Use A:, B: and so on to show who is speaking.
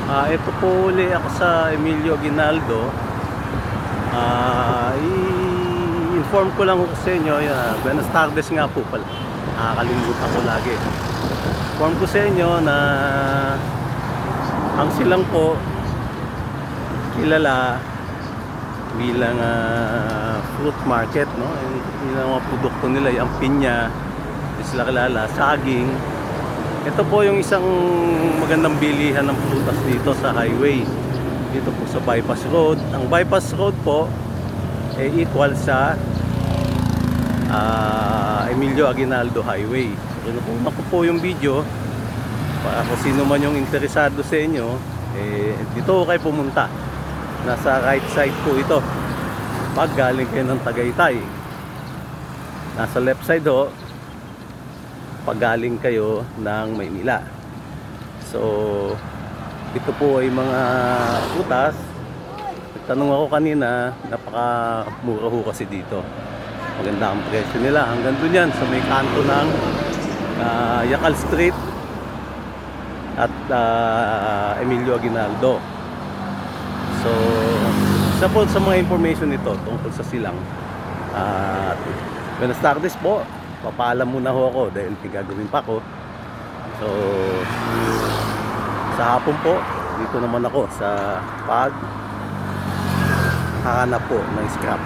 A: Ito po uli ako sa Emilio Aguinaldo. I-inform ko lang ko sa inyo, Buenas tardes nga po pala. Nakakalimutan ko lagi. Inform ko sa inyo na ang silang po kilala bilang fruit market, no? Yung mga produkto nila, yung pinya, sila kilala, saging. Ito po yung isang magandang bilihan ng prutas dito sa highway. Dito po sa bypass road. Ang bypass road po equal sa Emilio Aguinaldo Highway. Kung ako po yung video para kung sino man yung interesado sa inyo, dito kayo pumunta. Nasa right side po ito pag galing kayo ng Tagaytay. Nasa left side ho pag galing kayo ng Maynila. So ito po ay mga putas. Nagtanong ako kanina, napakamura ho kasi dito. Maganda ang presyo nila. Hanggang doon yan sa may kanto ng Yacal Street at Emilio Aguinaldo. So isa po sa mga information nito tungkol sa silang. Buenas tardes po. Papaalam muna ho ako dahil may gagawin pa ako. So sa hapon po dito naman ako sa paghahanap po ng scrap.